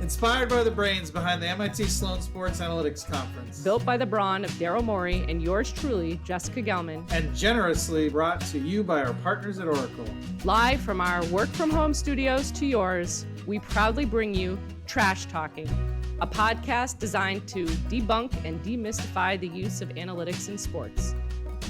Inspired by the brains behind the MIT Sloan Sports Analytics Conference. Built by the brawn of Daryl Morey and yours truly, Jessica Gelman. And generously brought to you by our partners at Oracle. Live from our work-from-home studios to yours, we proudly bring you Trash Talking, a podcast designed to debunk and demystify the use of analytics in sports.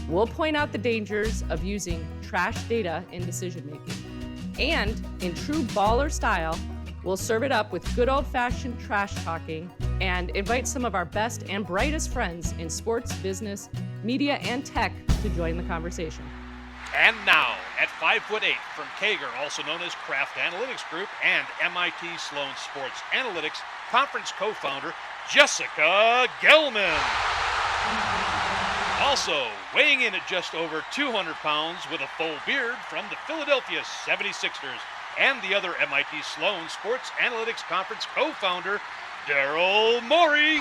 We'll point out the dangers of using trash data in decision-making. And in true baller style, we'll serve it up with good old-fashioned trash talking and invite some of our best and brightest friends in sports, business, media, and tech to join the conversation. And now, at 5'8" from Kager, also known as Kraft Analytics Group, and MIT Sloan Sports Analytics Conference co-founder, Jessica Gelman. Also, weighing in at just over 200 pounds with a full beard from the Philadelphia 76ers, and the other MIT Sloan Sports Analytics Conference co-founder, Daryl Morey.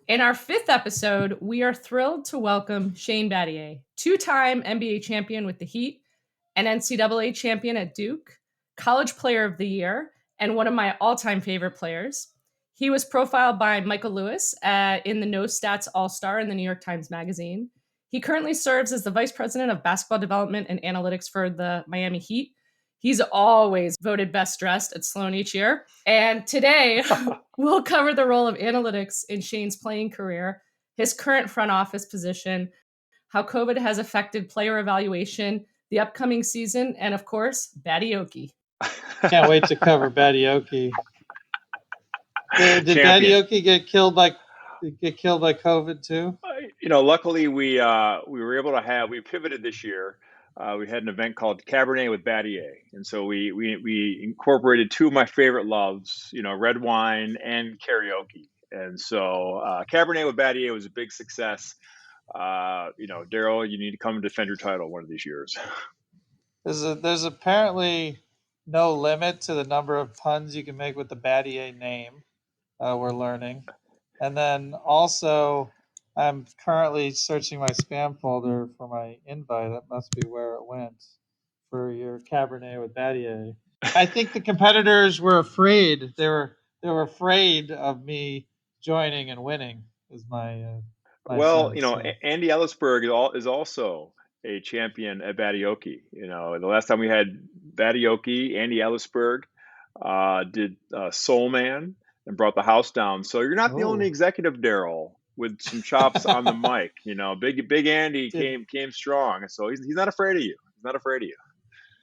In our fifth episode, we are thrilled to welcome Shane Battier, two-time NBA champion with the Heat, an NCAA champion at Duke, College Player of the Year, and one of my all-time favorite players. He was profiled by Michael Lewis in the No Stats All-Star in the New York Times Magazine. He currently serves as the Vice President of Basketball Development and Analytics for the Miami Heat. He's always voted best dressed at Sloan each year. And today, we'll cover the role of analytics in Shane's playing career, his current front office position, how COVID has affected player evaluation, the upcoming season, and of course, Battioke. Can't wait to cover Battioke. Did Battioke get killed by COVID too? Luckily we were able to we pivoted this year. We had an event called Cabernet with Battier, and so we incorporated two of my favorite loves, red wine and karaoke. And so Cabernet with Battier was a big success. Daryl, you need to come and defend your title one of these years. There's apparently no limit to the number of puns you can make with the Battier name. We're learning. And then also, I'm currently searching my spam folder for my invite. That must be where it went for your Cabernet with Battier. I think the competitors were afraid. They were afraid of me joining and winning. Is my sense. Andy Ellisberg is also a champion at Battioke. The last time we had Battioke, Andy Ellisberg did Soul Man and brought the house down. So you're not the only executive, Daryl, with some chops on the mic. Big Andy came strong. So he's not afraid of you. He's not afraid of you.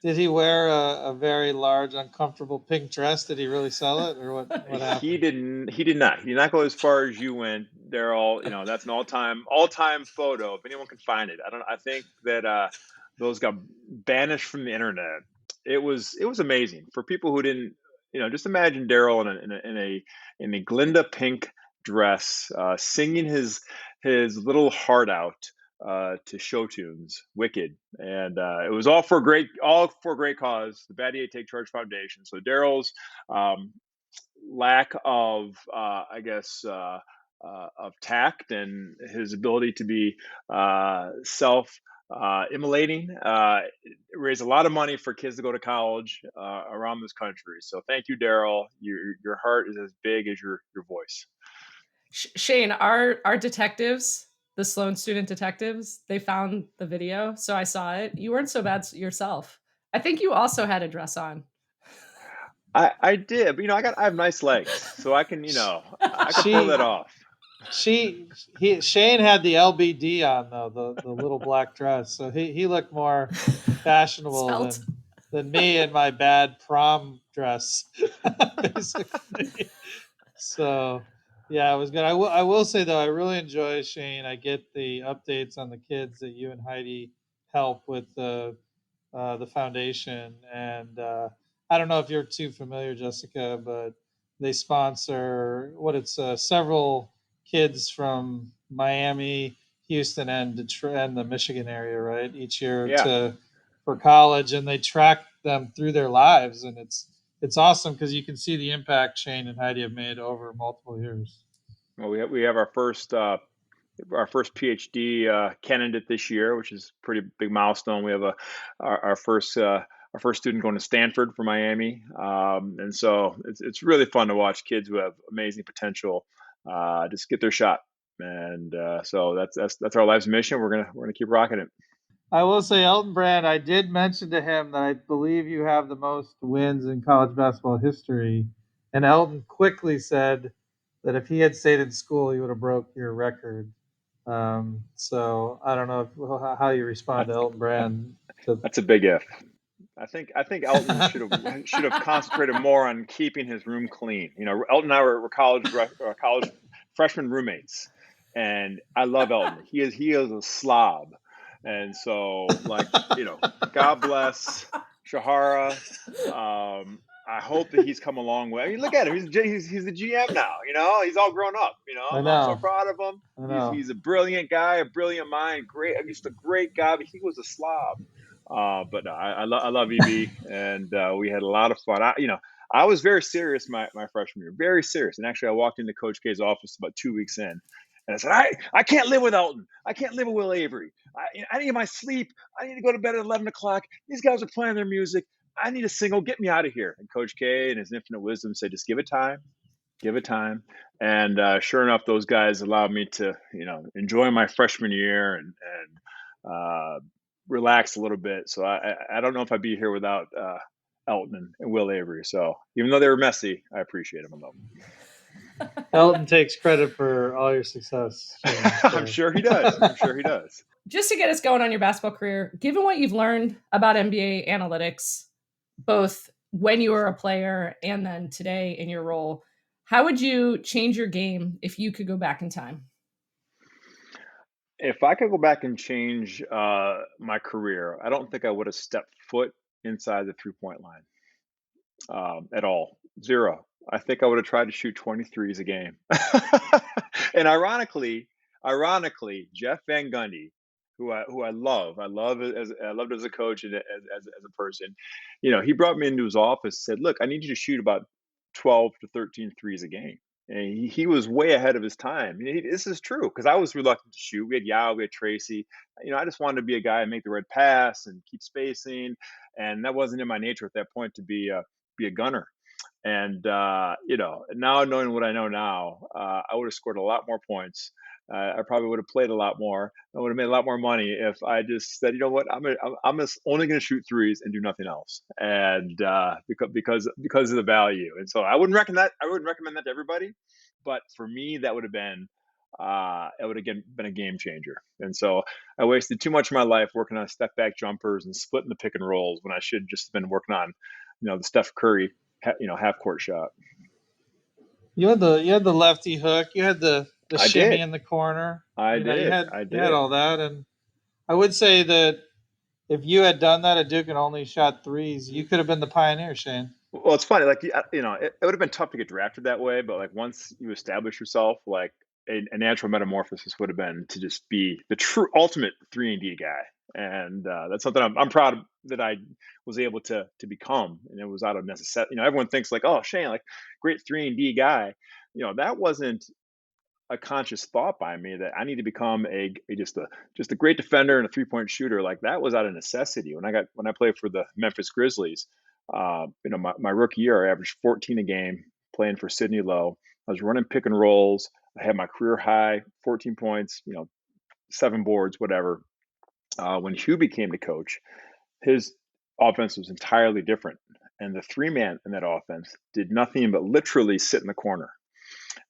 Did he wear a very large, uncomfortable pink dress? Did he really sell it, or what happened? He didn't. He did not go as far as you went, Daryl. That's an all-time photo. If anyone can find it, I think that those got banished from the internet. It was amazing for people who didn't. Just imagine Daryl in a Glinda pink dress, singing his little heart out to show tunes, Wicked, and it was all for a great cause, the Battier Take Charge Foundation. So Daryl's lack of of tact and his ability to be immolating raised a lot of money for kids to go to college around this country. So thank you, Daryl. Your heart is as big as your voice. Shane, our detectives, the Sloan student detectives, they found the video, so I saw it. You weren't so bad yourself. I think you also had a dress on. I did, but I have nice legs, so I can I can pull that off. Shane had the LBD on though, the little black dress, so he looked more fashionable than me in my bad prom dress, basically. So yeah, it was good. I will say though, I really enjoy Shane. I get the updates on the kids that you and Heidi help with the foundation, and I don't know if you're too familiar, Jessica, but they sponsor several kids from Miami, Houston, and Detroit, and the Michigan area, right? Each year for college, and they track them through their lives, and it's awesome because you can see the impact Shane and Heidi have made over multiple years. Well, we have our first PhD candidate this year, which is a pretty big milestone. We have our first our first student going to Stanford for Miami. And so it's really fun to watch kids who have amazing potential just get their shot. And so that's our life's mission. We're gonna keep rocking it. I will say, Elton Brand, I did mention to him that I believe you have the most wins in college basketball history. And Elton quickly said that if he had stayed in school, he would have broke your record. So I don't know how you respond to Elton Brand. That's a big if. I think Elton should have concentrated more on keeping his room clean. Elton and I were college freshman roommates, and I love Elton. He is a slob, and so God bless Shahara. I hope that he's come a long way. I mean, look at him. He's the GM now. He's all grown up. I know. I'm so proud of him. I know. He's a brilliant guy, a brilliant mind. Great, just a great guy. But he was a slob. But no, I love EB, and we had a lot of fun. I was very serious my freshman year, very serious. And actually, I walked into Coach K's office about 2 weeks in, and I said, I can't live with Elton. I can't live with Will Avery. I need my sleep. I need to go to bed at 11 o'clock. These guys are playing their music. I need a single. Get me out of here. And Coach K, in his infinite wisdom, said, just give it time. Give it time. And sure enough, those guys allowed me to, enjoy my freshman year and relax a little bit. So I don't know if I'd be here without Elton and Will Avery. So even though they were messy, I appreciate them and love them. Elton takes credit for all your success. I'm sure he does. Just to get us going on your basketball career, given what you've learned about NBA analytics, both when you were a player and then today in your role, how would you change your game if you could go back in time? If I could go back and change my career, I don't think I would have stepped foot inside the 3-point line at all. Zero. I think I would have tried to shoot 23s a game. And ironically, Jeff Van Gundy, who I loved as a coach and as a person, he brought me into his office and said, look, I need you to shoot about 12 to 13 threes a game. And he was way ahead of his time. This is true because I was reluctant to shoot. We had Yao, we had Tracy. I just wanted to be a guy and make the right pass and keep spacing. And that wasn't in my nature at that point to be a gunner. And now knowing what I know now, I would have scored a lot more points. I probably would have played a lot more. I would have made a lot more money if I just said, you know what, I'm just only going to shoot threes and do nothing else. And because of the value. And so I wouldn't recommend that to everybody, but for me, that would have been a game changer. And so I wasted too much of my life working on step back jumpers and splitting the pick and rolls when I should just have been working on, the Steph Curry, half court shot. You had the lefty hook. You had the shimmy in the corner. I did. You had all that, and I would say that if you had done that at Duke and only shot threes, you could have been the pioneer, Shane. Well, it's funny. It would have been tough to get drafted that way, but once you establish yourself, a natural metamorphosis would have been to just be the true ultimate 3-and-D guy. And that's something I'm proud of that I was able to become. And it was out of necessity. Everyone thinks oh, Shane, great 3-and-D guy. That wasn't a conscious thought by me that I need to become just a great defender and a 3-point shooter. That was out of necessity. When I played for the Memphis Grizzlies, my rookie year, I averaged 14 a game playing for Sidney Lowe. I was running pick and rolls. I had my career high, 14 points, 7 boards, whatever. When Hugh became the coach, his offense was entirely different. And the 3-man in that offense did nothing but literally sit in the corner.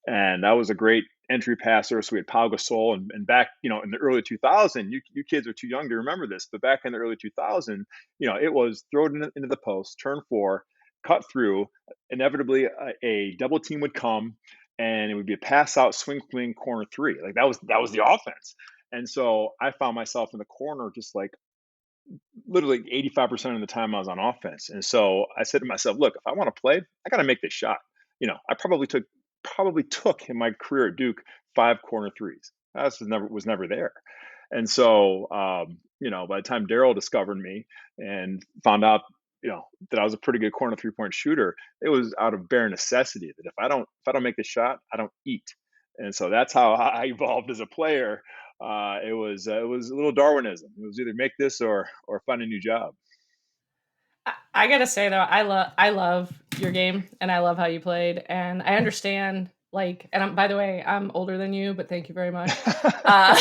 And that was a great entry passer. So we had Pau Gasol, and back, in the early 2000, you kids are too young to remember this, but back in the early 2000, it was throw it into the post, turn 4, cut through. Inevitably, a double team would come, and it would be a pass out, swing, corner 3. That was the offense. And so I found myself in the corner, just literally 85% of the time I was on offense. And so I said to myself, look, if I want to play, I got to make this shot. I probably took in my career at Duke 5 corner threes. That was never there. And so, by the time Daryl discovered me and found out, that I was a pretty good corner 3-point shooter, it was out of bare necessity that if I don't make the shot, I don't eat. And so that's how I evolved as a player. It was a little Darwinism. It was either make this or find a new job. I gotta say though, I love your game and I love how you played, and I understand. Like, and by the way, I'm older than you, but thank you very much. Uh,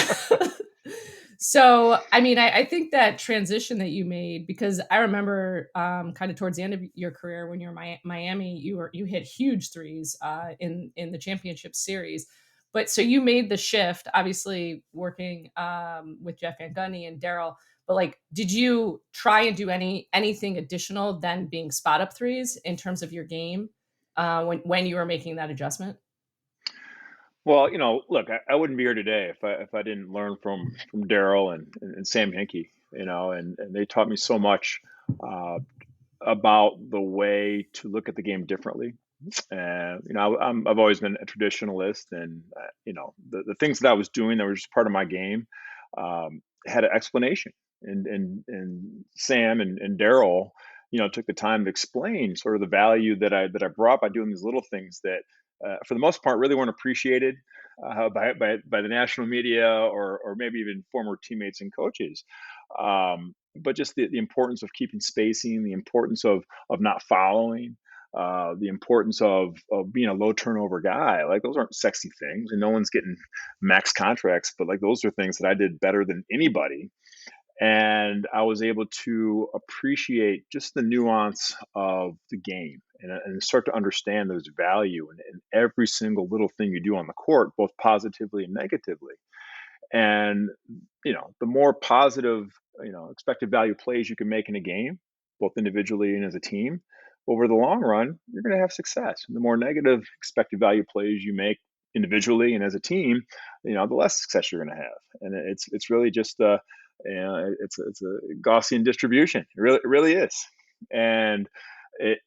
so, I mean, I think that transition that you made, because I remember kind of towards the end of your career when you were Miami, you hit huge threes in the championship series. But so you made the shift, obviously working with Jeff Van Gundy and Daryl. But like, did you try and do anything additional than being spot up threes in terms of your game when you were making that adjustment? Well, look, I wouldn't be here today if I didn't learn from Daryl and Sam Hinkie, and they taught me so much uh, about the way to look at the game differently. And I've always been a traditionalist, and the things that I was doing that were just part of my game had an explanation. And Sam and Daryl, took the time to explain sort of the value that I brought by doing these little things that, for the most part, really weren't appreciated by the national media or maybe even former teammates and coaches. But just the importance of keeping spacing, the importance of not following, the importance of being a low turnover guy. Like, those aren't sexy things, and no one's getting max contracts, but like, those are things that I did better than anybody. And I was able to appreciate just the nuance of the game and start to understand there's value in every single little thing you do on the court, both positively and negatively. And the more positive, expected value plays you can make in a game, both individually and as a team, over the long run, you're going to have success. And the more negative expected value plays you make individually and as a team, the less success you're going to have. And it's really just it's a Gaussian distribution. It really is. And it,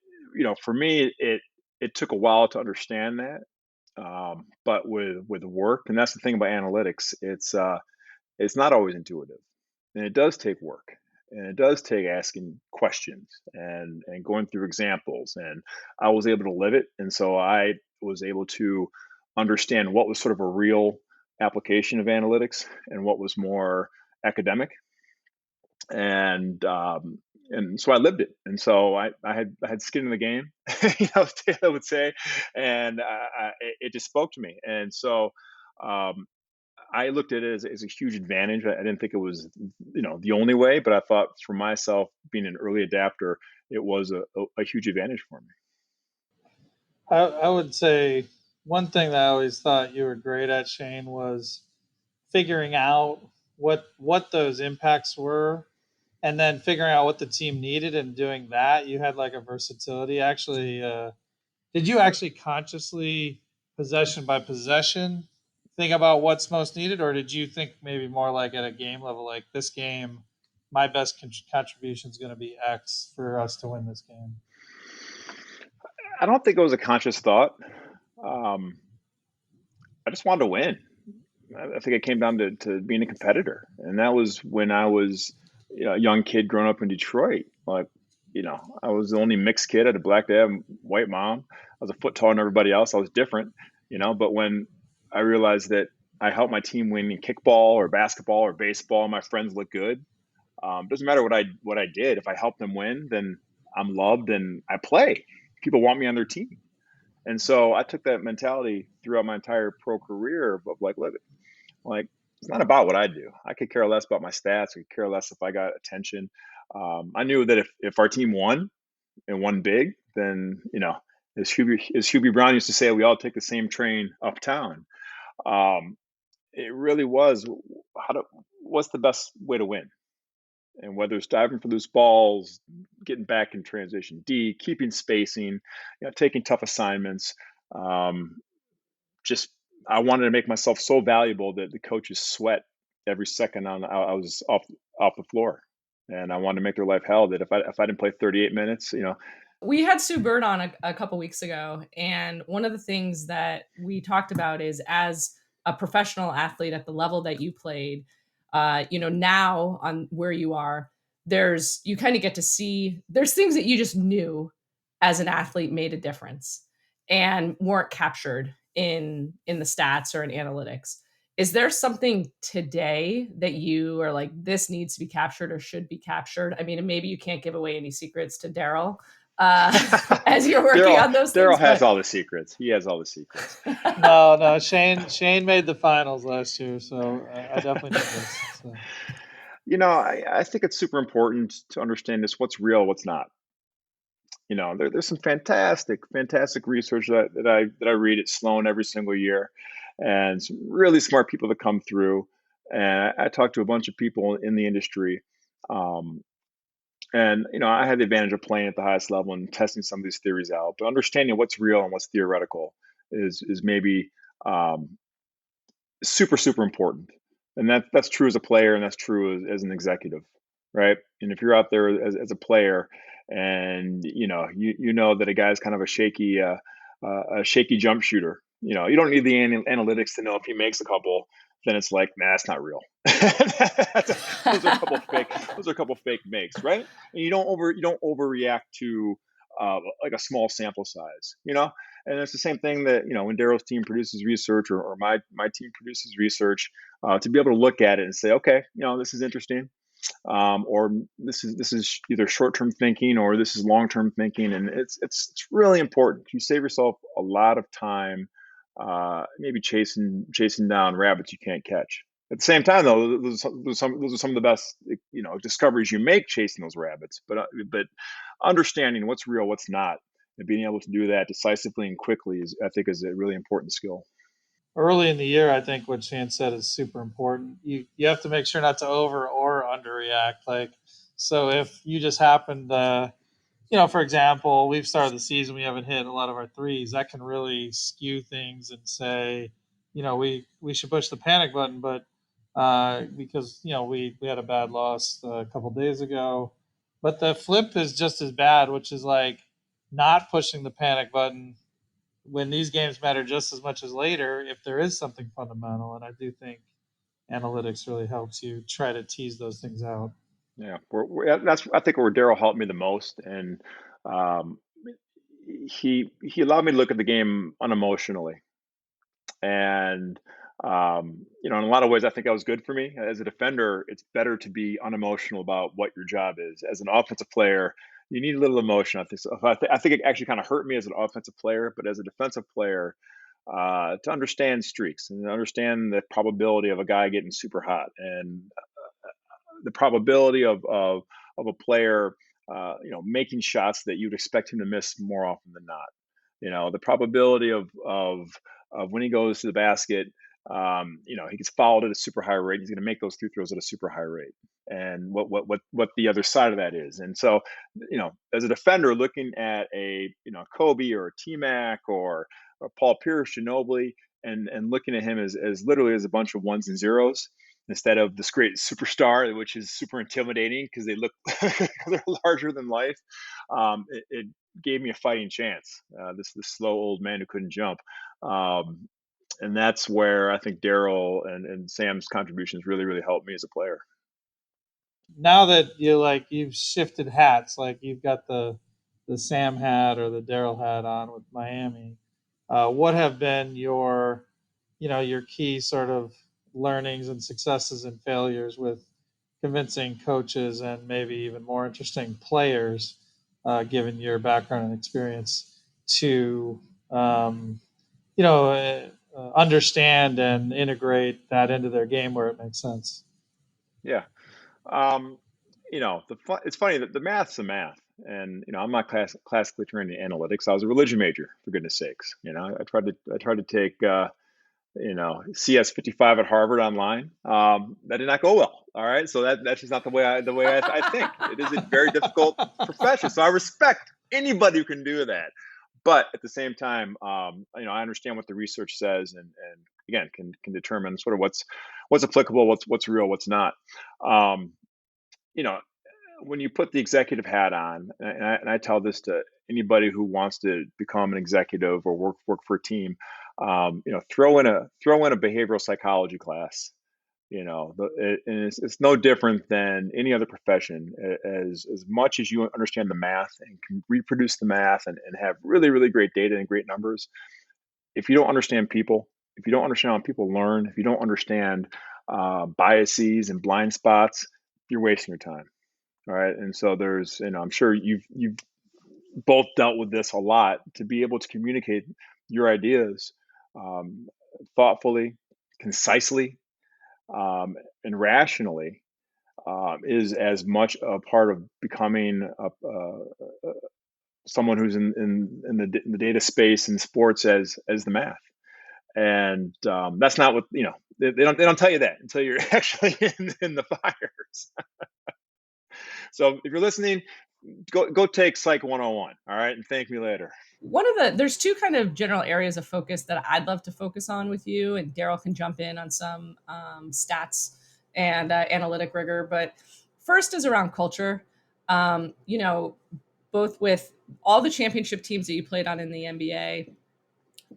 for me, it took a while to understand that. But with work, and that's the thing about analytics, it's not always intuitive, and it does take work, and it does take asking questions and going through examples. And I was able to live it, and so I was able to understand what was sort of a real application of analytics and what was more academic. And so I lived it, and so I had skin in the game, as Taylor would say, and it just spoke to me. And so um, I looked at it as a huge advantage. I didn't think it was, the only way, but I thought for myself, being an early adapter, it was a huge advantage for me. I would say one thing that I always thought you were great at, Shane, was figuring out what those impacts were, and then figuring out what the team needed and doing that. You had like a versatility. Actually, did you actually consciously, possession by possession, think about what's most needed, or did you think maybe more like at a game level, like this game, my best contribution is going to be X for us to win this game? I don't think it was a conscious thought. Um, I just wanted to win. I think it came down to being a competitor, and that was when I was a young kid growing up in Detroit. Like, I was the only mixed kid. I had a black dad, white mom. I was a foot taller than everybody else. I was different, But when I realized that I helped my team win in kickball or basketball or baseball, my friends look good. Doesn't matter what I did. If I helped them win, then I'm loved and I play. People want me on their team. And so I took that mentality throughout my entire pro career of like, look, like, it's not about what I do. I could care less about my stats. I could care less if I got attention. I knew that if our team won and won big, then, as Hubie Brown used to say, we all take the same train uptown. Um, it really was what's the best way to win? And whether it's diving for loose balls, getting back in transition D, keeping spacing, taking tough assignments, um, just I wanted to make myself so valuable that the coaches sweat every second I was off the floor, and I wanted to make their life hell. That if I didn't play 38 minutes, We had Sue Bird on a couple weeks ago, and one of the things that we talked about is, as a professional athlete at the level that you played, now on where you are, you kind of get to see there's things that you just knew as an athlete made a difference and weren't captured in the stats or in analytics. Is there something today that you are like, this needs to be captured or should be captured? I mean, and maybe you can't give away any secrets to Daryl as you're working on those things. Daryl has all the secrets. He has all the secrets. No. Shane made the finals last year, so I definitely know this. So. I think it's super important to understand this: what's real, what's not. There's some fantastic research that I read at Sloan every single year, and some really smart people that come through. And I talk to a bunch of people in the industry, and I had the advantage of playing at the highest level and testing some of these theories out. But understanding what's real and what's theoretical is maybe super important. And that's true as a player, and that's true as an executive, right? And if you're out there as a player, and you know that a guy's kind of a shaky jump shooter, you don't need the analytics to know if he makes a couple. Then it's like, nah, it's not real. Those are a couple fake makes, right? And you don't overreact to like a small sample size, And it's the same thing that when Daryl's team produces research, or my team produces research, to be able to look at it and say, okay, this is interesting, or this is either short-term thinking or this is long-term thinking, and it's really important. You save yourself a lot of time, maybe chasing down rabbits you can't catch. At the same time, though, those are some of the best discoveries you make chasing those rabbits. But understanding what's real, what's not, and being able to do that decisively and quickly I think is a really important skill. Early in the year, I think what Shane said is super important. You have to make sure not to over or underreact. Like, so if you just happen to, for example, we've started the season, we haven't hit a lot of our threes. That can really skew things and say, we should push the panic button, but because we had a bad loss a couple days ago. But the flip is just as bad, which is like not pushing the panic button when these games matter just as much as later if there is something fundamental. And I do think analytics really helps you try to tease those things out. Yeah, that's I think where Daryl helped me the most, and um, he allowed me to look at the game unemotionally, and in a lot of ways, I think that was good for me as a defender. It's better to be unemotional about what your job is. As an offensive player, you need a little emotion. I think so. I think it actually kind of hurt me as an offensive player, but as a defensive player, to understand streaks and understand the probability of a guy getting super hot, and the probability of a player, making shots that you'd expect him to miss more often than not. The probability of when he goes to the basket, he gets fouled at a super high rate. He's going to make those free throws at a super high rate, and what the other side of that is. And so, as a defender, looking at a Kobe or a T-Mac or Paul Pierce, Ginobili, and looking at him as literally as a bunch of ones and zeros, instead of this great superstar, which is super intimidating because they look they're larger than life. It gave me a fighting chance. This slow old man who couldn't jump, and that's where I think Daryl and Sam's contributions really helped me as a player. Now that you've shifted hats, like you've got the Sam hat or the Daryl hat on with Miami, what have been your key sort of learnings and successes and failures with convincing coaches and maybe even more interesting players, given your background and experience, to understand and integrate that into their game where it makes sense? Yeah. Um, it's funny that the math's the math, and I'm not classically trained in analytics. I was a religion major, for goodness sakes. I tried to take CS 55 at Harvard online. That did not go well. All right, so that's just not the way I think. It is a very difficult profession, so I respect anybody who can do that. But at the same time, I understand what the research says, and again can determine sort of what's applicable, what's real, what's not. Um, you know, when you put the executive hat on, and I tell this to anybody who wants to become an executive or work for a team, throw in a behavioral psychology class. And it's no different than any other profession. As much as you understand the math and can reproduce the math and have really great data and great numbers, if you don't understand people, if you don't understand how people learn, if you don't understand biases and blind spots, you're wasting your time. All right. And so there's, I'm sure you've both dealt with this a lot, to be able to communicate your ideas thoughtfully, concisely, and rationally is as much a part of becoming someone who's in the data space in sports as the math. And that's not what they don't tell you that until you're actually in the fires. So if you're listening, go take Psych 101. All right, and thank me later. There's two kind of general areas of focus that I'd love to focus on with you, and Daryl can jump in on some stats and analytic rigor. But first is around culture. Both with all the championship teams that you played on in the NBA,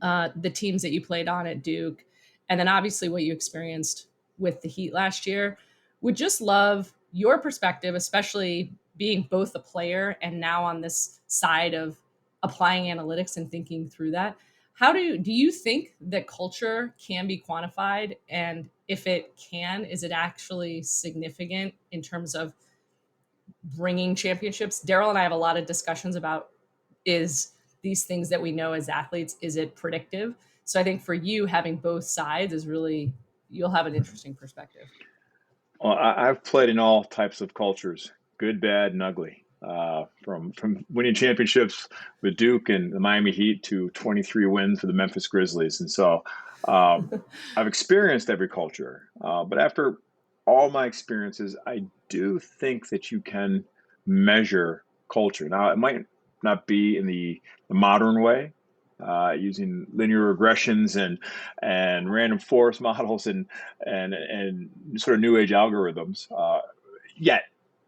the teams that you played on at Duke, and then obviously what you experienced with the Heat last year. Would just love your perspective, especially being both a player and now on this side of applying analytics and thinking through that. How do you think that culture can be quantified? And if it can, is it actually significant in terms of bringing championships? Daryl and I have a lot of discussions about, is these things that we know as athletes, is it predictive? So I think for you, having both sides is really, you'll have an interesting perspective. Well, I've played in all types of cultures, good, bad, and ugly. From winning championships with Duke and the Miami Heat to 23 wins for the Memphis Grizzlies. And so I've experienced every culture. But after all my experiences, I do think that you can measure culture. Now, it might not be in the modern way, using linear regressions and random forest models and sort of new age algorithms yet.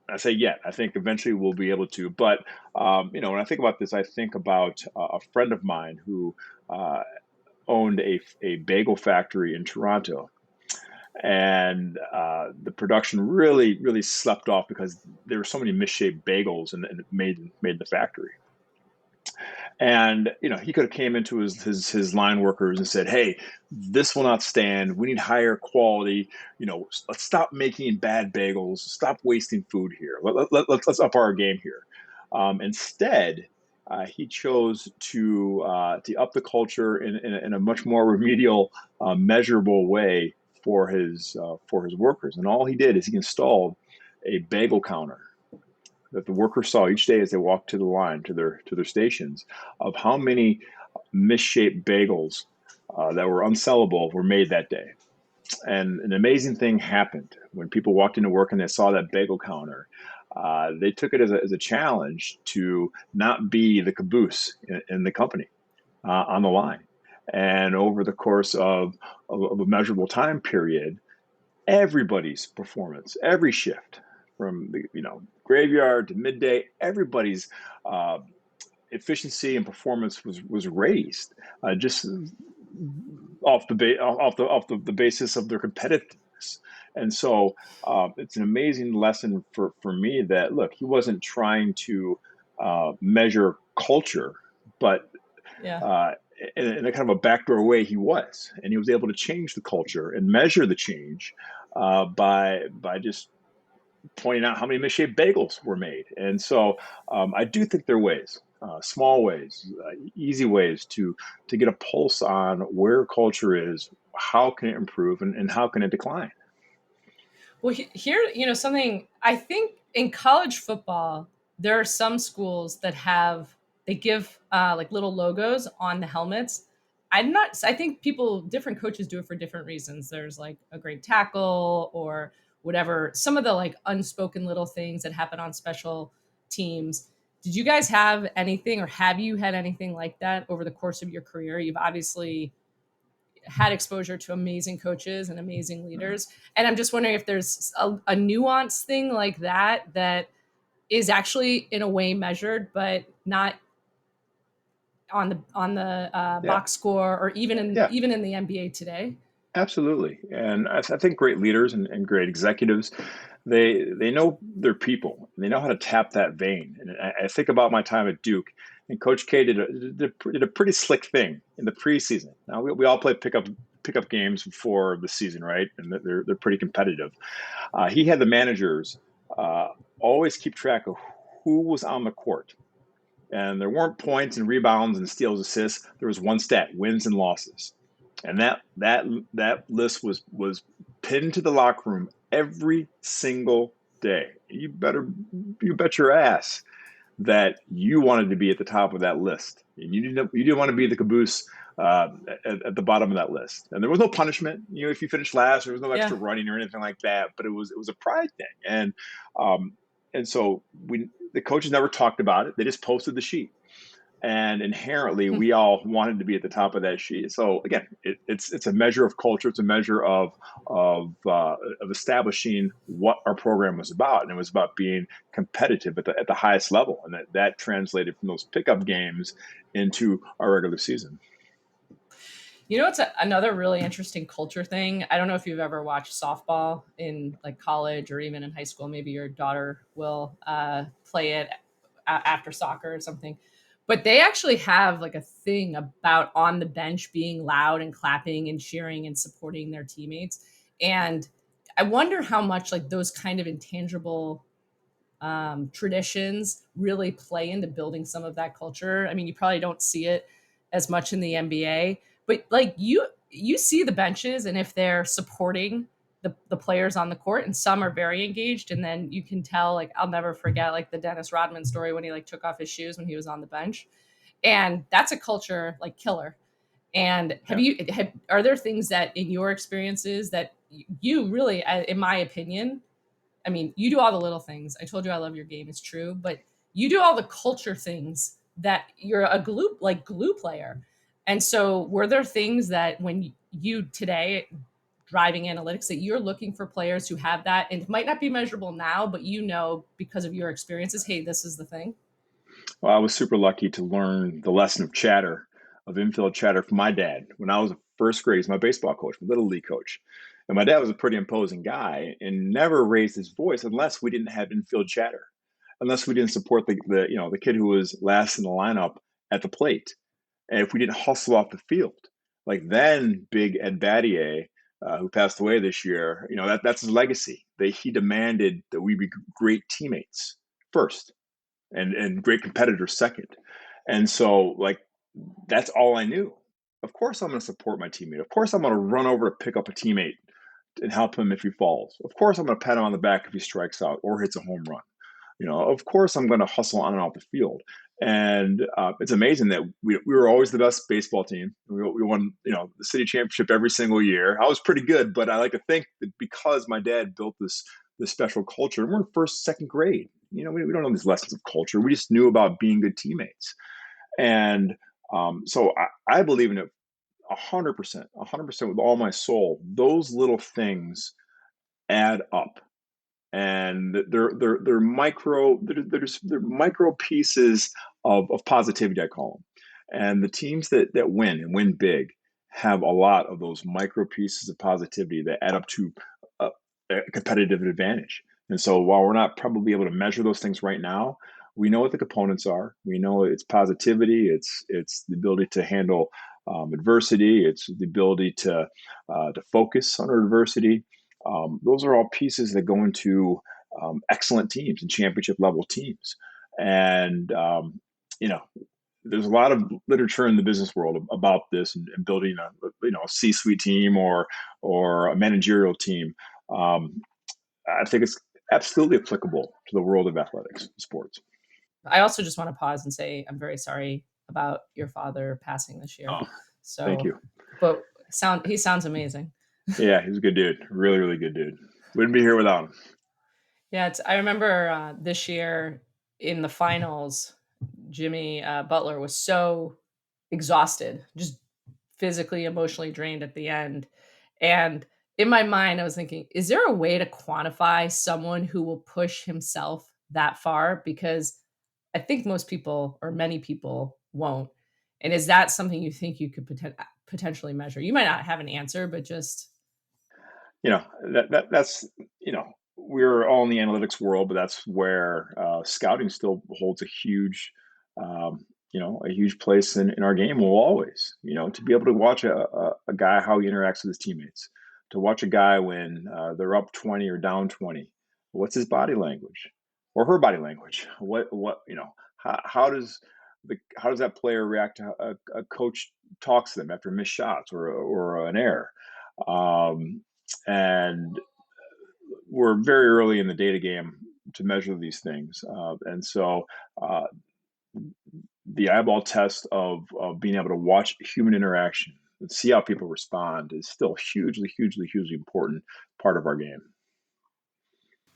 I say yet. I think eventually we'll be able to. But when I think about this, I think about a friend of mine who owned a bagel factory in Toronto, and the production really slept off because there were so many misshaped bagels and it made the factory. And he could have came into his line workers and said, "Hey, this will not stand. We need higher quality. Let's stop making bad bagels. Stop wasting food here. Let's up our game here." Instead, he chose to up the culture in a much more remedial, measurable way for his workers. And all he did is he installed a bagel counter that the workers saw each day as they walked to the line to their stations, of how many misshaped bagels that were unsellable were made that day. And an amazing thing happened when people walked into work and they saw that bagel counter. They took it as a challenge to not be the caboose in the company on the line. And over the course of a measurable time period, everybody's performance, every shift, from the graveyard to midday, everybody's efficiency and performance was raised just off the basis of their competitiveness. And so it's an amazing lesson for me that, look, he wasn't trying to measure culture, but in a kind of a backdoor way, he was, and he was able to change the culture and measure the change by just pointing out how many misshaped bagels were made. And so I do think there are ways, small ways, easy ways to get a pulse on where culture is, how can it improve, and how can it decline. Well, here, something I think in college football, there are some schools that they give like little logos on the helmets. I think different coaches do it for different reasons. There's like a great tackle or whatever, some of the like unspoken little things that happen on special teams. Did you guys have anything, or have you had anything like that over the course of your career? You've obviously had exposure to amazing coaches and amazing leaders. And I'm just wondering if there's a nuance thing like that is actually in a way measured, but not on the box score, or even in the NBA today. Absolutely. And I think great leaders and great executives, they know their people, and they know how to tap that vein. And I think about my time at Duke, and Coach K did a pretty slick thing in the preseason. Now we all play pickup pickup games before the season, right? And they're pretty competitive. He had the managers always keep track of who was on the court. And there weren't points and rebounds and steals, assists. There was one stat: wins and losses. And that list was pinned to the locker room every single day. You bet your ass that you wanted to be at the top of that list. And you didn't want to be the caboose at the bottom of that list. And there was no punishment, if you finished last. There was no extra running or anything like that. But it was a pride thing, and so the coaches never talked about it. They just posted the sheet. And inherently, we all wanted to be at the top of that sheet. So again, it's a measure of culture. It's a measure of establishing what our program was about, and it was about being competitive at the highest level, and that translated from those pickup games into our regular season. It's another really interesting culture thing. I don't know if you've ever watched softball in like college or even in high school. Maybe your daughter will play it after soccer or something. But they actually have like a thing about on the bench being loud and clapping and cheering and supporting their teammates. And I wonder how much like those kind of intangible traditions really play into building some of that culture. I mean, you probably don't see it as much in the NBA, but like you see the benches, and if they're supporting the players on the court, and some are very engaged, and then you can tell, like, I'll never forget like the Dennis Rodman story when he like took off his shoes when he was on the bench, and that's a culture like killer. And are there things that in your experiences that you really, in my opinion, I mean, you do all the little things. I told you I love your game. It's true, but you do all the culture things that you're a glue player. And so were there things that when you today driving analytics that you're looking for players who have that, and it might not be measurable now, but because of your experiences, hey, this is the thing? Well, I was super lucky to learn the lesson of chatter, of infield chatter from my dad. When I was in first grade, he's my baseball coach, my little league coach. And my dad was a pretty imposing guy and never raised his voice unless we didn't have infield chatter, unless we didn't support the kid who was last in the lineup at the plate. And if we didn't hustle off the field, like then big Ed Battier, who passed away this year, that's his legacy. He demanded that we be great teammates first and great competitors second. And so like that's all I knew. Of course I'm going to support my teammate. Of course I'm going to run over to pick up a teammate and help him if he falls. Of course I'm going to pat him on the back if he strikes out or hits a home run. Of course I'm going to hustle on and off the field. And it's amazing that we were always the best baseball team. We won, the city championship every single year. I was pretty good, but I like to think that because my dad built this special culture, and we're in first, second grade. We don't know these lessons of culture. We just knew about being good teammates. And so I believe in it 100%, 100% with all my soul. Those little things add up. And they're micro pieces of positivity, I call them. And the teams that win and win big have a lot of those micro pieces of positivity that add up to a competitive advantage. And so while we're not probably able to measure those things right now, we know what the components are. We know it's positivity. It's the ability to handle adversity. It's the ability to focus on adversity. Those are all pieces that go into excellent teams and championship level teams. And, there's a lot of literature in the business world about this and building a C-suite team or a managerial team. I think it's absolutely applicable to the world of athletics and sports. I also just want to pause and say I'm very sorry about your father passing this year. Oh, thank you. But he sounds amazing. Yeah, he's a good dude. Really, really good dude. Wouldn't be here without him. Yeah, I remember this year in the finals, Jimmy Butler was so exhausted, just physically, emotionally drained at the end. And in my mind, I was thinking, is there a way to quantify someone who will push himself that far? Because I think most people or many people won't. And is that something you think you could potentially measure? You might not have an answer, but just that's we're all in the analytics world, but that's where scouting still holds a huge a huge place in our game will always, to be able to watch a guy, how he interacts with his teammates, to watch a guy when they're up 20 or down 20. What's his body language or her body language? How does that player react to a coach talks to them after missed shots or an error? And we're very early in the data game to measure these things. And so the eyeball test of being able to watch human interaction and see how people respond is still hugely, hugely, hugely important part of our game.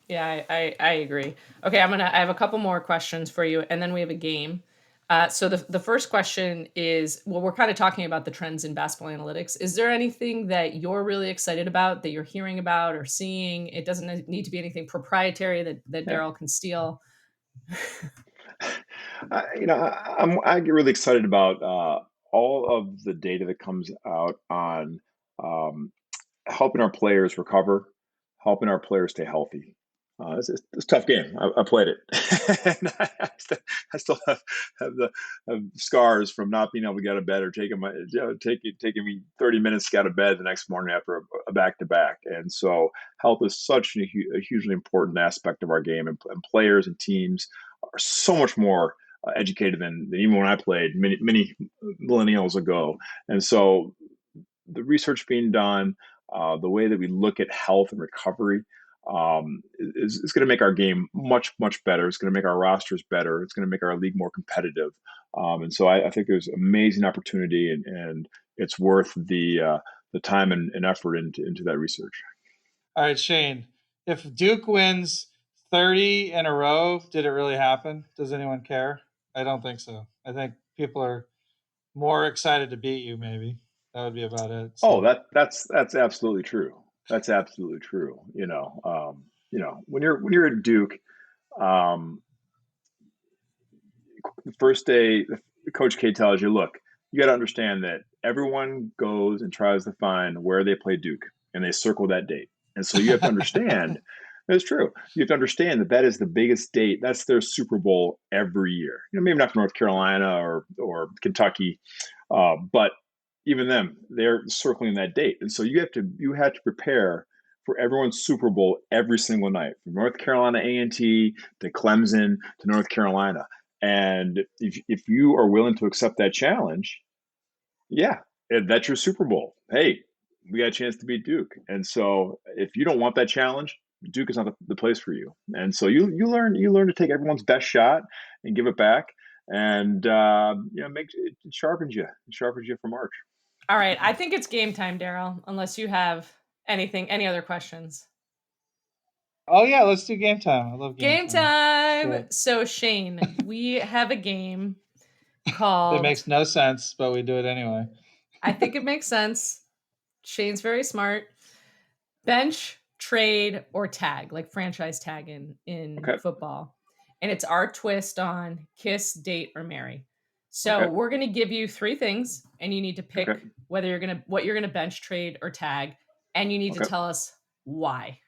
Yeah, I agree. Okay, I have a couple more questions for you, and then we have a game. So the first question is, well, we're kind of talking about the trends in basketball analytics. Is there anything that you're really excited about, that you're hearing about or seeing? It doesn't need to be anything proprietary that Daryl can steal. I get really excited about all of the data that comes out on helping our players recover, helping our players stay healthy. It's a tough game. I played it. And I still have scars from not being able to get out of bed or taking me 30 minutes to get out of bed the next morning after a back-to-back. And so health is such a hugely important aspect of our game, and players and teams are so much more educated than even when I played many millennials ago. And so the research being done, the way that we look at health and recovery is going to make our game much, much better. It's going to make our rosters better. It's going to make our league more competitive. And so I think there's amazing opportunity, and it's worth the time and effort into that research. All right, Shane, if Duke wins 30 in a row, did it really happen? Does anyone care? I don't think so. I think people are more excited to beat you, maybe. That would be about it. So. Oh, that's absolutely true. That's absolutely true. When you're at Duke, the first day, Coach K tells you, look, you got to understand that everyone goes and tries to find where they play Duke, and they circle that date. And so you have to understand, it's true. You have to understand that is the biggest date. That's their Super Bowl every year. Maybe not for North Carolina or Kentucky, but even them, they're circling that date. And so you have to prepare for everyone's Super Bowl every single night, from North Carolina A&T to Clemson to North Carolina. And if you are willing to accept that challenge, yeah, that's your Super Bowl. Hey, we got a chance to beat Duke. And so if you don't want that challenge, Duke is not the place for you. And so you learn to take everyone's best shot and give it back. And it sharpens you. It sharpens you for March. All right. I think it's game time, Daryl, unless you have any other questions. Oh, yeah, let's do game time. I love game time. So, Shane, we have a game called... It makes no sense, but we do it anyway. I think it makes sense. Shane's very smart. Bench, trade, or tag, like franchise tag in football. And it's our twist on kiss, date, or marry. So we're going to give you 3 things, and you need to pick what you're going to bench, trade, or tag, and you need to tell us why.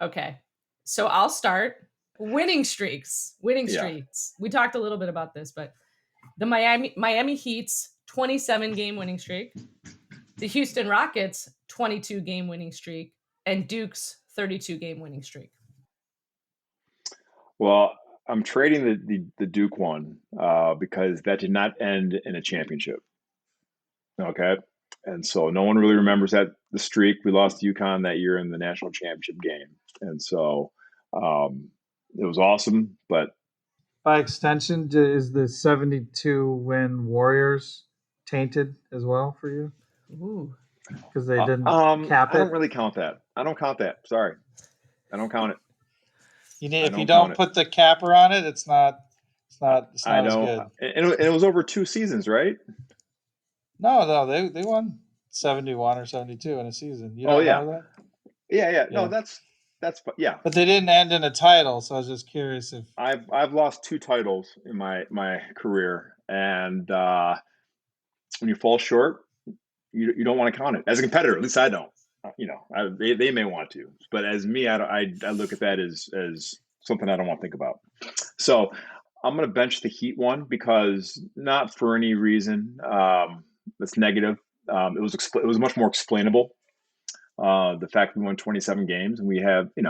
Okay. So I'll start. Winning streaks. We talked a little bit about this, but the Miami Heat's 27-game winning streak, the Houston Rockets' 22-game winning streak, and Duke's 32-game winning streak. Well, I'm trading the Duke one because that did not end in a championship. Okay. And so no one really remembers the streak. We lost to UConn that year in the national championship game. And so it was awesome, but by extension, is the 72-win Warriors tainted as well for you? Ooh. Because they didn't cap it? I don't really count that. I don't count that. Sorry. I don't count it. If you don't put the capper on it, it's not as good. And it was over 2 seasons, right? No, they won 71 or 72 in a season. You don't know that? Yeah. No, that's yeah. But they didn't end in a title, so I was just curious if I've lost 2 titles in my career, and when you fall short, you don't want to count it as a competitor. At least I don't. They may want to, but as me, I look at that as something I don't want to think about. So I'm going to bench the Heat one because not for any reason that's negative. It was much more explainable. The fact we won 27 games and we have you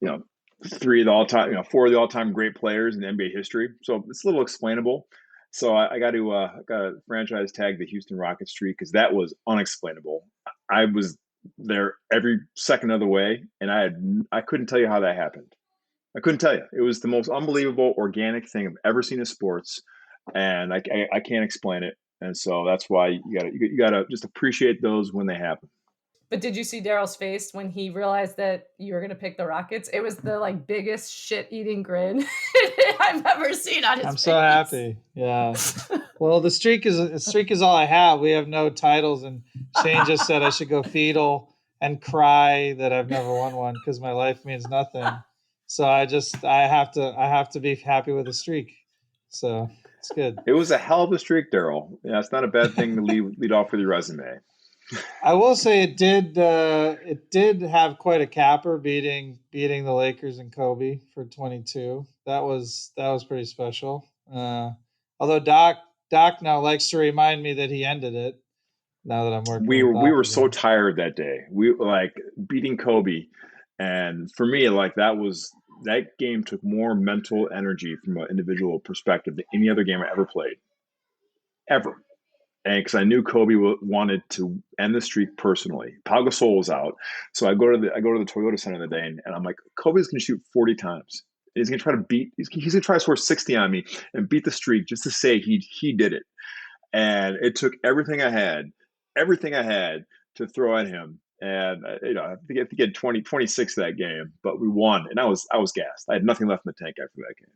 know three of the all time, four of the all time great players in NBA history. So it's a little explainable. So I got to franchise tag the Houston Rockets streak because that was unexplainable. I was there every second of the way, and I couldn't tell you how that happened. I couldn't tell you. It was the most unbelievable organic thing I've ever seen in sports, and I can't explain it. And so that's why you gotta just appreciate those when they happen. But did you see Daryl's face when he realized that you were going to pick the Rockets? It was the like biggest shit-eating grin I've ever seen on his face. I'm so happy. Yeah. Well, the streak is all I have. We have no titles, and Shane just said I should go fetal and cry that I've never won one because my life means nothing. So I have to be happy with the streak. So it's good. It was a hell of a streak, Daryl. Yeah, it's not a bad thing to lead off with your resume. I will say it did have quite a capper beating the Lakers and Kobe for 22. That was pretty special. Although Doc now likes to remind me that he ended it. Now that I'm working, We with Doc were again. so tired that day. We like beating Kobe, and for me, like that game took more mental energy from an individual perspective than any other game I ever played, ever. And because I knew Kobe wanted to end the streak personally. Pau Gasol was out, so I go to the Toyota Center the day, and I'm like, Kobe's going to shoot 40 times. He's going to try to he's going to try to score 60 on me and beat the streak just to say he did it. And it took everything I had to throw at him. And I think he had 26 that game, but we won, and I was gassed. I had nothing left in the tank after that game.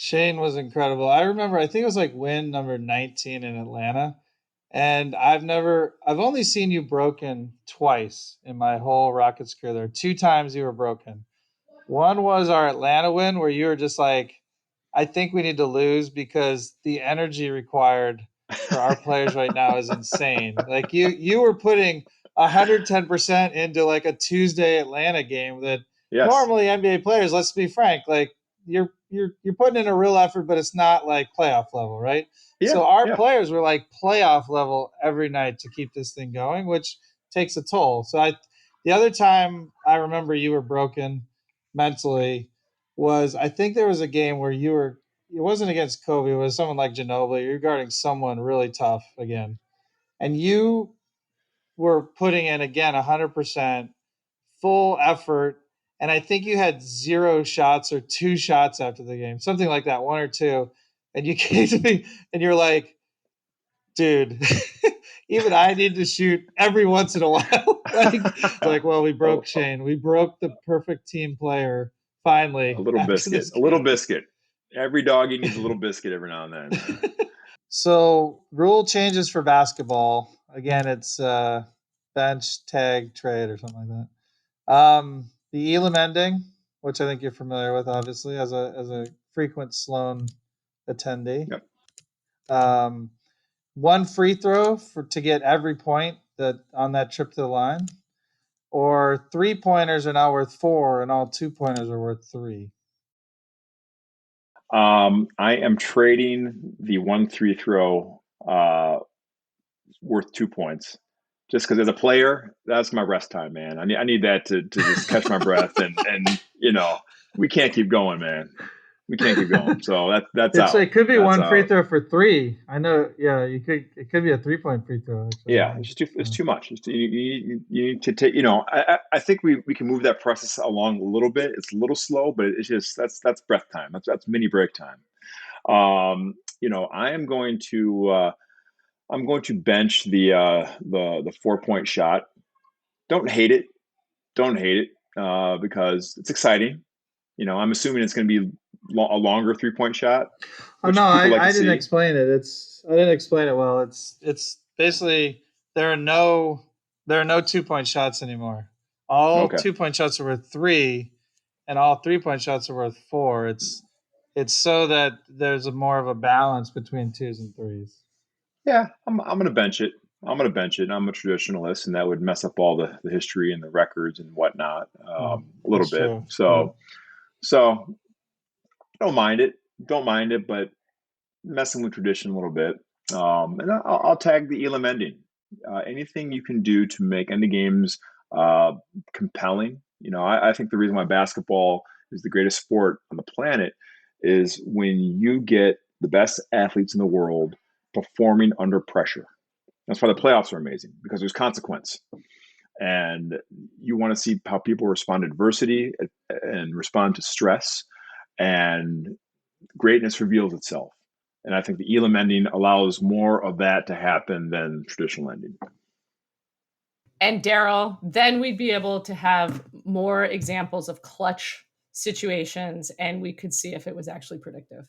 Shane was incredible. I remember, I think it was like win number 19 in Atlanta. And I've only seen you broken twice in my whole Rockets career. There are 2 times you were broken. One was our Atlanta win where you were just like, I think we need to lose because the energy required for our players right now is insane. Like you were putting 110% into like a Tuesday Atlanta game that normally NBA players, let's be frank, like you're putting in a real effort, but it's not like playoff level, right? Yeah, so our players were like playoff level every night to keep this thing going, which takes a toll. So the other time I remember you were broken mentally was, I think there was a game where it wasn't against Kobe, it was someone like Ginobili. You're guarding someone really tough again. And you were putting in again 100% full effort. And I think you had 0 shots or 2 shots after the game, something like that, 1 or 2. And you came to me and you're like, dude, even I need to shoot every once in a while. Well, we broke Shane. We broke the perfect team player finally. A little biscuit. Every doggy needs a little biscuit every now and then. So rule changes for basketball. Again, it's bench, tag, trade, or something like that. The Elam ending, which I think you're familiar with, obviously, as a frequent Sloan attendee. Yep. 1 free throw to get every point on that trip to the line, or 3-pointers are now worth 4, and all 2-pointers are worth 3. I am trading the 1 free throw worth 2 points, just because as a player, that's my rest time, man. I need that to just catch my breath, and we can't keep going, man. We can't keep going. So that's out. It could be that's 1 free throw for 3. I know. Yeah, it could be a 3-point free throw. Actually. Yeah, it's too much. You need to take. I think we can move that process along a little bit. It's a little slow, but it's just that's breath time. That's mini break time. I am going to bench the 4-point shot. Don't hate it because it's exciting. I'm assuming it's going to be a longer 3-point shot. Oh no, I didn't explain it. I didn't explain it well. It's basically there are no 2-point shots anymore. All 2-point shots are worth 3, and all 3-point shots are worth 4. It's so that there's more of a balance between 2s and 3s. Yeah, I'm going to bench it. I'm a traditionalist, and that would mess up all the history and the records and whatnot a little bit. True. So don't mind it, but messing with tradition a little bit. And I'll tag the Elam ending. Anything you can do to make ending games compelling. I think the reason why basketball is the greatest sport on the planet is when you get the best athletes in the world performing under pressure. That's why the playoffs are amazing, because there's consequence. And you want to see how people respond to adversity and respond to stress, and greatness reveals itself. And I think the Elam ending allows more of that to happen than traditional ending. And Daryl, then we'd be able to have more examples of clutch situations, and we could see if it was actually predictive.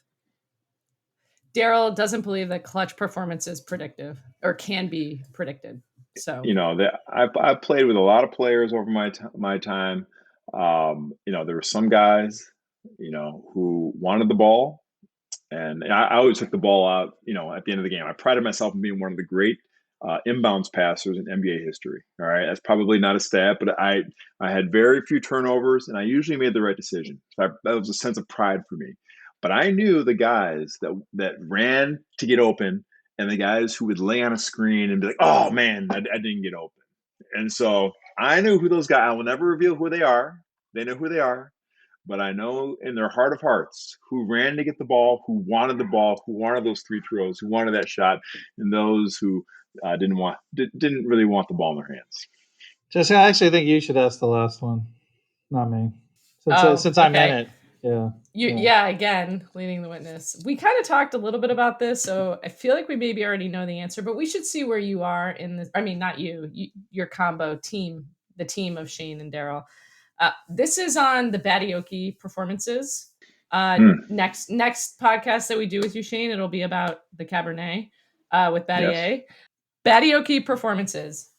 Daryl doesn't believe that clutch performance is predictive or can be predicted. So I've played with a lot of players over my time. There were some guys, who wanted the ball, and I always took the ball out, at the end of the game. I prided myself in being one of the great inbounds passers in NBA history. All right, that's probably not a stat, but I had very few turnovers, and I usually made the right decision. So that was a sense of pride for me. But I knew the guys that ran to get open, and the guys who would lay on a screen and be like, "Oh man, I didn't get open." And so I knew who those guys. I will never reveal who they are. They know who they are. But I know in their heart of hearts who ran to get the ball, who wanted the ball, who wanted those free throws, who wanted that shot, and those who didn't really want the ball in their hands. Jesse, I actually think you should ask the last one, not me, since I'm in it. Yeah. Again, leading the witness. We kind of talked a little bit about this, so I feel like we maybe already know the answer, but we should see where you are in this. I mean, not your combo team, the team of Shane and Daryl. This is on the Battioke performances. Next podcast that we do with you, Shane, it'll be about the Cabernet with Battier. Yes. Battioke performances.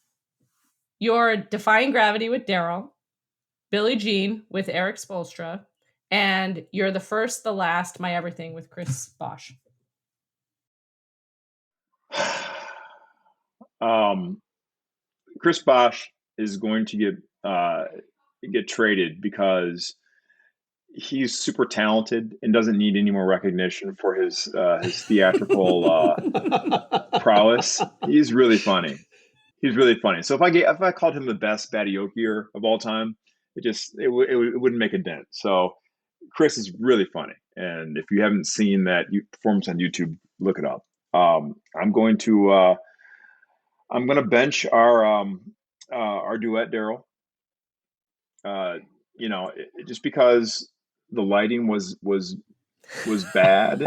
You're Defying Gravity with Daryl, Billie Jean with Eric Spoelstra, and You're the First, the Last, My Everything with Chris Bosch. Chris Bosch is going to get traded because he's super talented and doesn't need any more recognition for his theatrical prowess. He's really funny. So if I called him the best Battiokier of all time, it wouldn't make a dent. So Chris is really funny, and if you haven't seen that performance on YouTube, look it up. I'm going to bench our duet, Daryl. Just because the lighting was bad.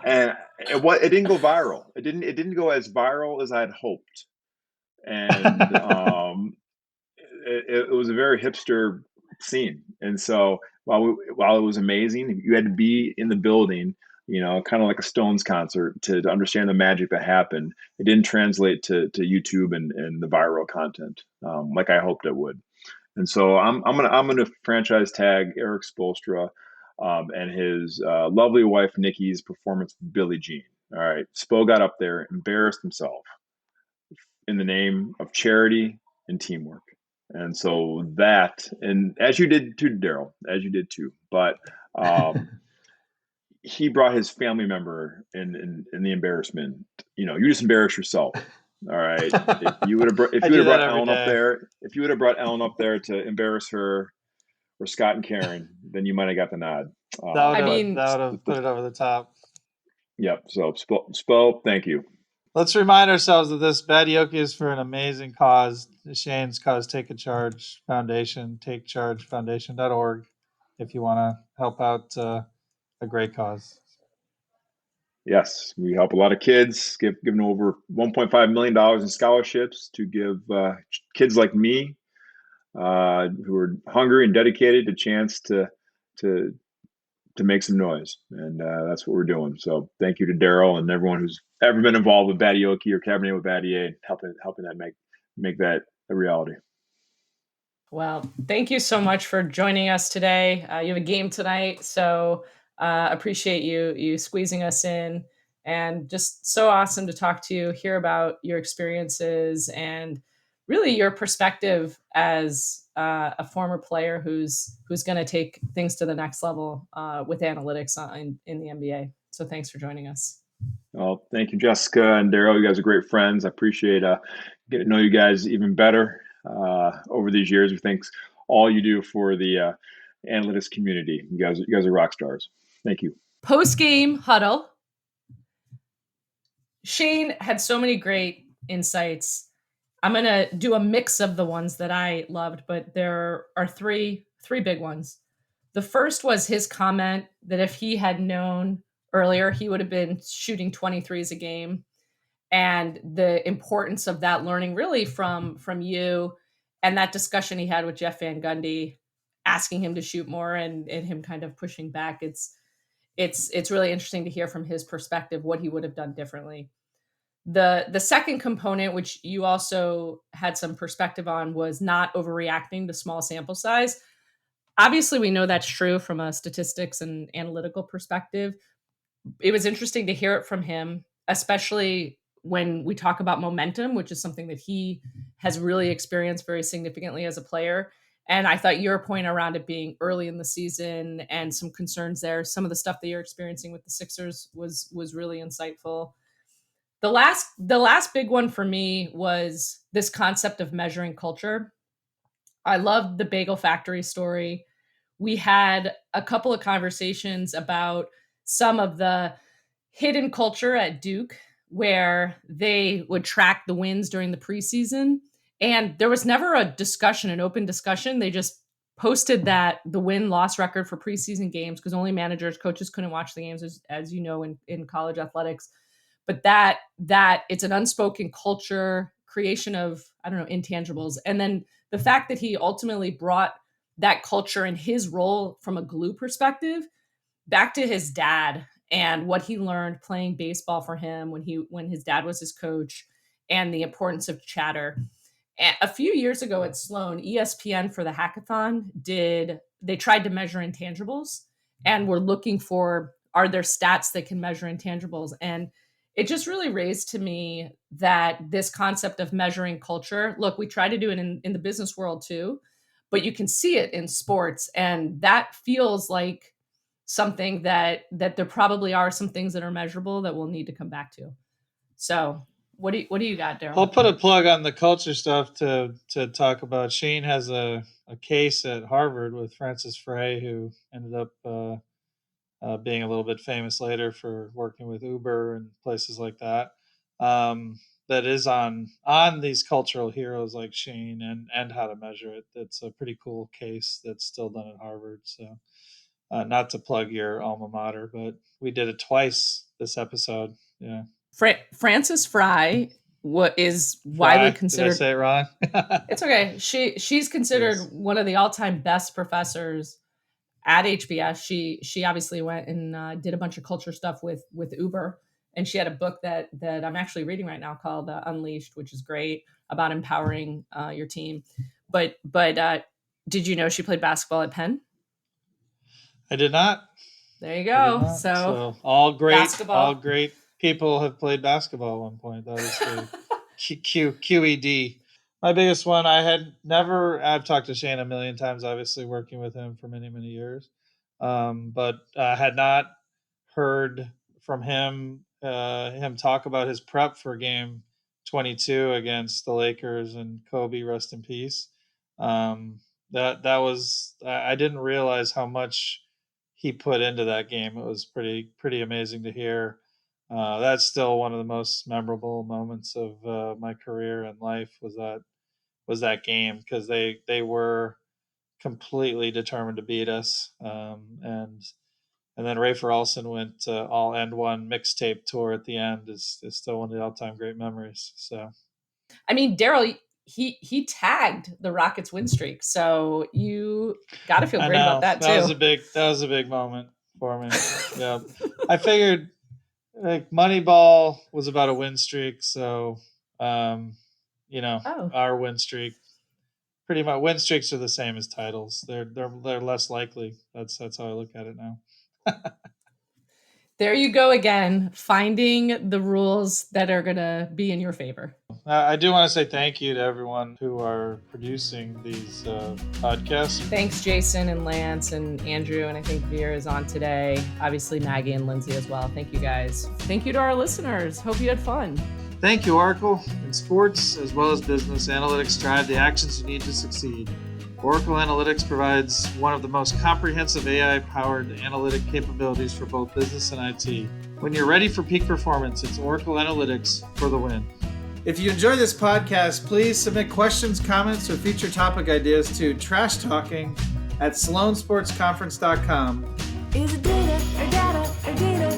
And it didn't go viral. It didn't go as viral as I had hoped. And it was a very hipster scene. And so while it was amazing, you had to be in the building, kind of like a Stones concert to understand the magic that happened. It didn't translate to YouTube and the viral content like I hoped it would. And so I'm gonna franchise tag Eric Spoelstra and his lovely wife Nikki's performance with Billie Jean. All right, Spo got up there, embarrassed himself in the name of charity and teamwork. And so that, and as you did too, Daryl, but he brought his family member in the embarrassment. You just embarrass yourself. All right. If you would have brought Ellen up there to embarrass her, or Scott and Karen, then you might have got the nod. That would have put it over the top. Yep. So Spo, thank you. Let's remind ourselves that this Battioke is for an amazing cause. Shane's cause, Take a Charge Foundation, takechargefoundation.org, if you want to help out a great cause. Yes, we help a lot of kids, giving over $1.5 million in scholarships to give kids like me who are hungry and dedicated a chance to make some noise. And that's what we're doing. So thank you to Daryl and everyone who's ever been involved with Battioke or Cabernet with Battier, helping that make that a reality. Well, thank you so much for joining us today. You have a game tonight, so appreciate you squeezing us in, and just so awesome to talk to you, hear about your experiences, and really your perspective as a former player who's going to take things to the next level with analytics in the NBA. So thanks for joining us. Well, thank you, Jessica and Daryl. You guys are great friends. I appreciate getting to know you guys even better over these years. Thanks all you do for the analytics community. You guys are rock stars. Thank you. Post-game huddle. Shane had so many great insights. I'm going to do a mix of the ones that I loved, but there are three big ones. The first was his comment that if he had known earlier, he would have been shooting 23s a game, and the importance of that learning really from you, and that discussion he had with Jeff Van Gundy, asking him to shoot more and him kind of pushing back. It's really interesting to hear from his perspective what he would have done differently. The second component, which you also had some perspective on, was not overreacting to small sample size. Obviously, we know that's true from a statistics and analytical perspective. It was interesting to hear it from him, especially when we talk about momentum, which is something that he has really experienced very significantly as a player. And I thought your point around it being early in the season and some concerns there, some of the stuff that you're experiencing with the Sixers was really insightful. The last big one for me was this concept of measuring culture. I loved the Bagel Factory story. We had a couple of conversations about some of the hidden culture at Duke where they would track the wins during the preseason. And there was never a discussion, an open discussion. They just posted that the win-loss record for preseason games, because only managers, coaches couldn't watch the games, as you know, in college athletics. But that it's an unspoken culture, creation of, I don't know, intangibles. And then the fact that he ultimately brought that culture and his role from a glue perspective back to his dad and what he learned playing baseball for him when his dad was his coach, and the importance of chatter. A few years ago at Sloan, ESPN for the hackathon they tried to measure intangibles and were looking for, are there stats that can measure intangibles? And it just really raised to me that this concept of measuring culture, look, we try to do it in the business world too, but you can see it in sports. And that feels like something that there probably are some things that are measurable that we'll need to come back to. So what do you got, Daryl? I'll put a plug on the culture stuff to talk about. Shane has a case at Harvard with Francis Frey, who ended up being a little bit famous later for working with Uber and places like that. That is on these cultural heroes like Shane and how to measure it. It's a pretty cool case that's still done at Harvard. So not to plug your alma mater, but we did it twice this episode. Yeah. Frances Frey is widely considered. Did I say it wrong? It's okay. She's considered one of the all-time best professors at HBS. She obviously went and did a bunch of culture stuff with Uber, and she had a book that I'm actually reading right now called Unleashed, which is great, about empowering your team. But did you know she played basketball at Penn? I did not. There you go. So all great basketball. People have played basketball at one point. That was the QED. My biggest one, I've talked to Shane a million times, obviously working with him for many, many years. But I had not heard from him talk about his prep for game 22 against the Lakers and Kobe, rest in peace. That was, I didn't realize how much he put into that game. It was pretty amazing to hear. That's still one of the most memorable moments of my career and life was that game, because they were completely determined to beat us. And then Rafer Olsen went all end one mixtape tour at the end is still one of the all time great memories. So, I mean, Daryl, he tagged the Rockets win streak, so you got to feel great about that too. That was a big moment for me. Yeah, I figured like Moneyball was about a win streak, so our win streak, pretty much win streaks are the same as titles. They're less likely. That's how I look at it now. There you go again, finding the rules that are going to be in your favor. I do want to say thank you to everyone who are producing these podcasts. Thanks, Jason and Lance and Andrew, and I think Veer is on today. Obviously, Maggie and Lindsay as well. Thank you, guys. Thank you to our listeners. Hope you had fun. Thank you, Oracle. In sports as well as business, analytics drive the actions you need to succeed. Oracle Analytics provides one of the most comprehensive AI-powered analytic capabilities for both business and IT. When you're ready for peak performance, it's Oracle Analytics for the win. If you enjoy this podcast, please submit questions, comments, or feature topic ideas to trashtalking@sloansportsconference.com. Is it data or data or data?